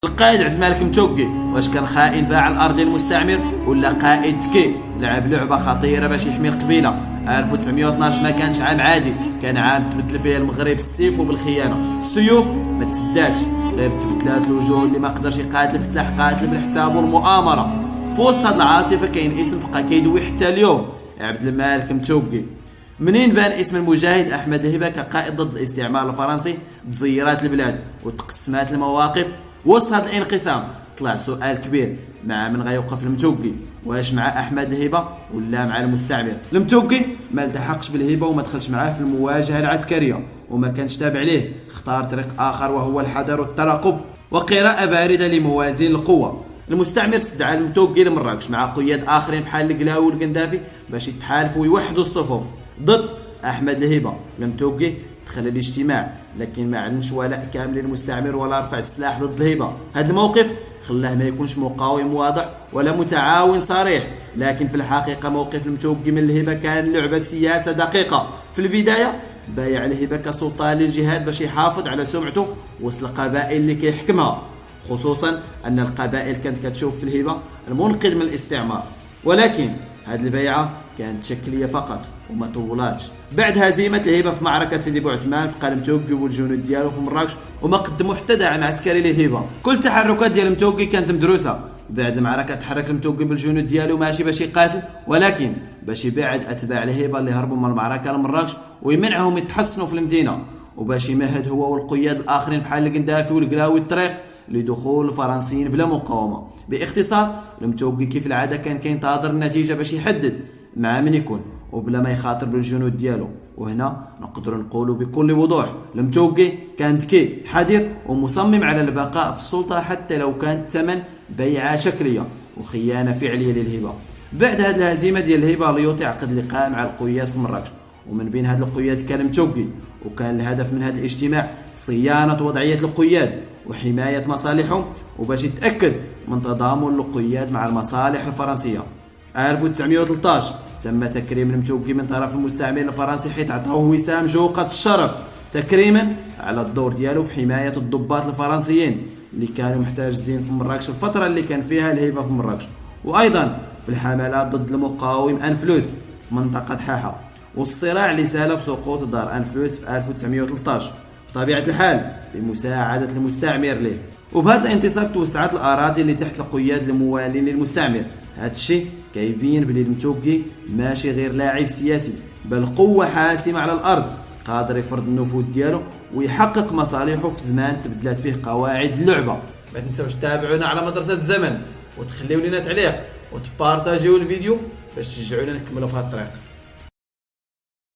القائد عبد الملك متوقي واش كان خائن باع الارض للمستعمر ولا قائد ذكي لعب لعبه خطيره باش يحمي القبيله؟ 1912 ما كانش عام عادي، كان عام تبدل فيه المغرب بالسيف وبالخيانه. السيوف ما تسداتش، غير تبدلات الوجوه اللي ما قدرش يقاتل بسلاح، قاتل بالحساب والمؤامره. في وسط هاد العاصفه كاين اسم بقى كيدوي حتى اليوم، عبد الملك متوقي. منين بان اسم المجاهد احمد الهبه كقائد ضد الاستعمار الفرنسي؟ تزيرات البلاد وتقسمات المواقف. وسط هذا الانقسام طلع سؤال كبير، مع من غيوقف المتوقي؟ واش مع احمد الهبه ولا مع المستعمر؟ المتوقي ما التحقش بالهبه وما دخلش معاه في المواجهه العسكريه، وما كانش تابع ليه، اختار طريق اخر وهو الحذر والترقب وقراءه بارده لموازين القوه. المستعمر استدعى المتوقي لمراكش مع قياد اخرين بحال القلاوي والقندافي باش يتحالفوا ويوحدوا الصفوف ضد احمد الهبه. المتوقي دخل الاجتماع لكن ما علمش ولاء كامل للمستعمر ولا رفع السلاح ضد الهبه. هذا الموقف خلاه ما يكونش مقاوم واضح ولا متعاون صريح، لكن في الحقيقه موقف المتوقي من الهبه كان لعبه سياسه دقيقه. في البدايه بايع الهبه كسلطان للجهاد باش يحافظ على سمعته وسط القبائل اللي كيحكمها، خصوصا ان القبائل كانت كتشوف في الهبه المنقذ من الاستعمار. ولكن هذه البيعه كانت شكليه فقط وما طولاتش. بعد هزيمه الهبه في معركه سيدي بوعثمان بقى المتوقي والجنود ديالو في مراكش وما قدموا حتى دعم عسكري للهبه. كل التحركات ديال المتوقي كانت مدروسه. بعد المعركه تحرك المتوقي بالجنود ديالو ماشي باش يقاتل، ولكن باش يبعد اتباع الهبه اللي هربوا من المعركه لمراكش ويمنعهم يتحصنوا في المدينه، وباش يمهد هو والقياد الاخرين بحال القندافي والقلاوي الطريق لدخول الفرنسيين بلا مقاومه. باختصار المتوقي كيف العاده كان كينتظر النتيجه باش يحدد مع من يكون وبلا ما يخاطر بالجنود ديالو. وهنا نقدر نقولوا بكل وضوح المتوقي كان ذكي حذر ومصمم على البقاء في السلطه حتى لو كان ثمن بيعه شكليه وخيانه فعليه للهبه. بعد هذه الهزيمه ديال الهبه ليوطي عقد لقاء مع القياد في مراكش، ومن بين هاد القياد كان المتوقي، وكان الهدف من هذا الاجتماع صيانه وضعيه القياد وحمايه مصالحهم وباش يتاكد من تضامن القياد مع المصالح الفرنسيه. في 1913 تم تكريم المتوقي من طرف المستعمر الفرنسي حيث عطاوه وسام جوقة الشرف تكريما على الدور ديالو في حمايه الضباط الفرنسيين اللي كانوا محتاجين في مراكش الفتره اللي كان فيها الهبه في مراكش، وايضا في الحملات ضد المقاوم انفلوس في منطقه حاحه، والصراع اللي سال بسقوط دار انفلوس في 1913 بطبيعه الحال بمساعده المستعمر ليه. وبهذا الانتصار توسعت الاراضي اللي تحت القياد الموالين للمستعمر. هذا الشيء كيبين بلي المتوقي ماشي غير لاعب سياسي، بل قوه حاسمه على الارض قادر يفرض النفوذ ديالو ويحقق مصالحه في زمان تبدلات فيه قواعد اللعبه. ما تنساوش تتابعونا على مدرسه الزمن وتخليو لنا تعليق وتبارطاجيو الفيديو باش تشجعونا نكملوا في هذا الطريق.